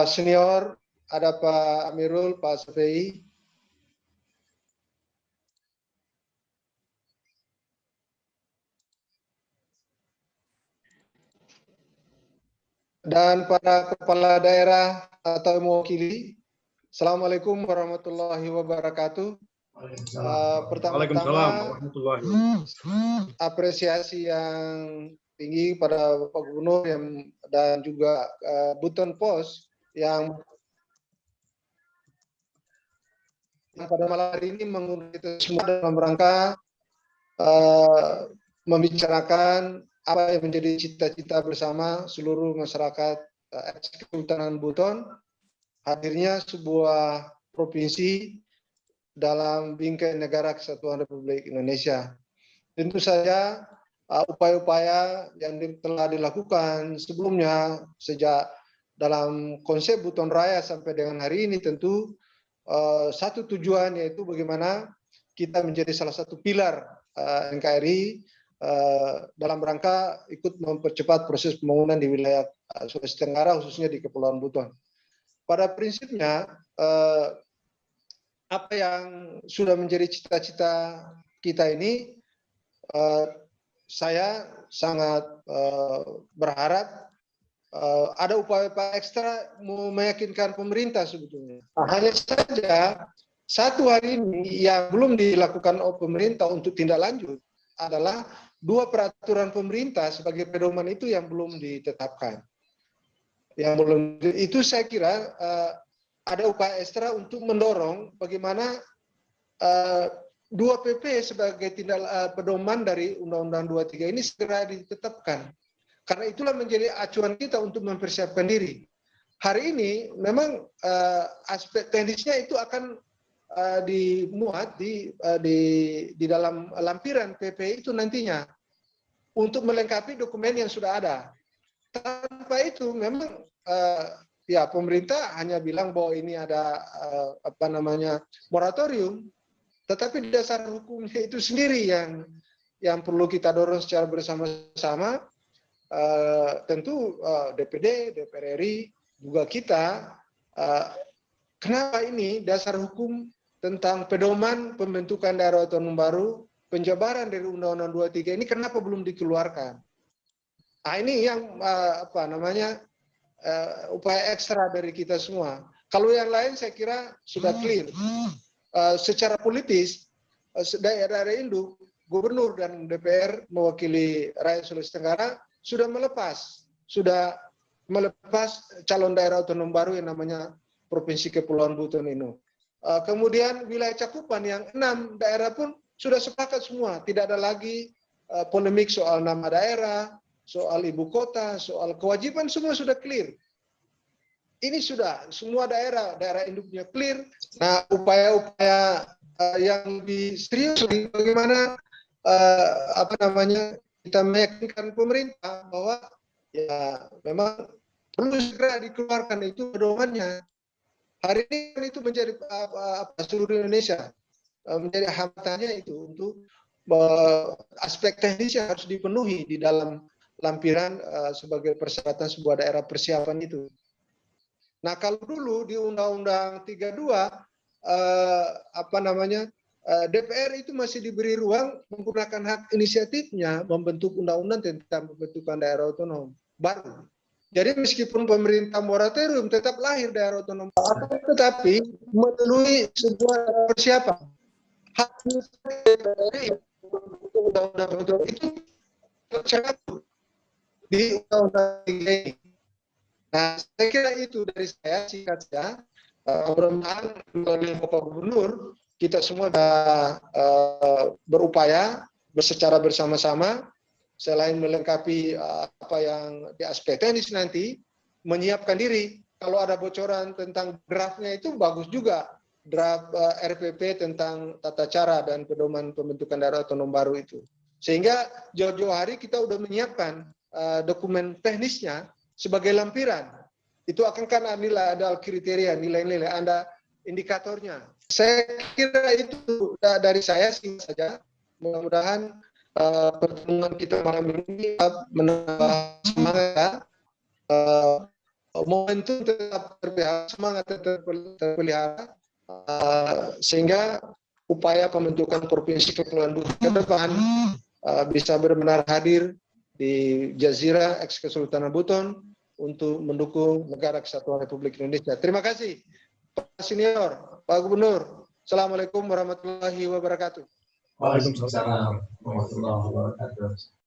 Senior, ada Pak Amirul, Pak Safei. Dan para kepala daerah atau mewakili. Assalamualaikum warahmatullahi wabarakatuh. Pertama-tama apresiasi yang tinggi pada Bapak Gubernur dan juga Buton Pos yang pada malam hari ini mengundang kita semua dalam rangka membicarakan apa yang menjadi cita-cita bersama seluruh masyarakat Kehutanan Buton, hadirnya sebuah provinsi dalam bingkai negara kesatuan Republik Indonesia. Tentu saja upaya-upaya yang telah dilakukan sebelumnya sejak dalam konsep Buton Raya sampai dengan hari ini tentu satu tujuan, yaitu bagaimana kita menjadi salah satu pilar NKRI dalam rangka ikut mempercepat proses pembangunan di wilayah Sulawesi Tenggara, khususnya di Kepulauan Buton. Pada prinsipnya apa yang sudah menjadi cita-cita kita ini, saya sangat berharap ada upaya-upaya ekstra meyakinkan pemerintah sebetulnya. Hanya saja satu hari ini yang belum dilakukan oleh pemerintah untuk tindak lanjut adalah 2 peraturan pemerintah sebagai pedoman itu yang belum ditetapkan. Itu saya kira ada upaya ekstra untuk mendorong bagaimana 2 PP sebagai tindak pedoman dari Undang-Undang 23 ini segera ditetapkan. Karena itulah menjadi acuan kita untuk mempersiapkan diri. Hari ini memang aspek teknisnya itu akan dimuat di dalam lampiran PP itu nantinya untuk melengkapi dokumen yang sudah ada. Tanpa itu memang ya pemerintah hanya bilang bahwa ini ada moratorium, tetapi dasar hukumnya itu sendiri yang perlu kita dorong secara bersama-sama. Tentu DPD, DPR RI, juga kita, kenapa ini dasar hukum tentang pedoman pembentukan daerah otonom baru, penjabaran dari Undang-Undang 23 ini kenapa belum dikeluarkan? Nah, ini yang upaya ekstra dari kita semua. Kalau yang lain saya kira sudah clear. Secara politis, daerah induk, gubernur dan DPR mewakili rakyat Sulawesi Tenggara sudah melepas calon daerah otonom baru yang namanya Provinsi Kepulauan Buton ini. Kemudian wilayah cakupan yang 6 daerah pun sudah sepakat semua, tidak ada lagi polemik soal nama daerah, soal ibu kota, soal kewajiban, semua sudah clear. Ini sudah semua daerah induknya clear. Nah, upaya-upaya yang lebih serius bagaimana kita meyakinkan pemerintah bahwa ya memang perlu segera dikeluarkan itu pedomannya. Hari ini kan itu menjadi seluruh Indonesia menjadi hambatannya itu untuk aspek teknis yang harus dipenuhi di dalam lampiran sebagai persyaratan sebuah daerah persiapan itu. Nah, kalau dulu di Undang-Undang 32 DPR itu masih diberi ruang menggunakan hak inisiatifnya membentuk undang-undang tentang pembentukan daerah otonom baru. Jadi meskipun pemerintah moratorium tetap lahir daerah otonom baru, tetapi melalui sebuah persiapan. Hak DPR undang-undang itu tercantum di undang-undang ini. Nah, saya kira itu dari saya, singkat saja. Mudah-mudahan melalui Bapak Gubernur, kita semua berupaya secara bersama-sama, selain melengkapi apa yang di aspek teknis nanti, menyiapkan diri. Kalau ada bocoran tentang draftnya itu bagus juga, draft RPP tentang tata cara dan pedoman pembentukan daerah otonom baru itu. Sehingga jauh-jauh hari kita sudah menyiapkan dokumen teknisnya sebagai lampiran. Itu akan kan ada kriteria, nilai-nilai, ada indikatornya. Saya kira itu dari saya sih saja. Mudah-mudahan pertemuan kita malam ini menambah semangat momentum tetap terpelihara, semangat tetap terpelihara, sehingga upaya pembentukan Provinsi Kepulauan Buton ke depan bisa benar-benar hadir di Jazirah eks Kesultanan Buton untuk mendukung Negara Kesatuan Republik Indonesia. Terima kasih Pak Senior, Pak Gubernur. Assalamualaikum warahmatullahi wabarakatuh. Waalaikumsalam warahmatullahi wabarakatuh.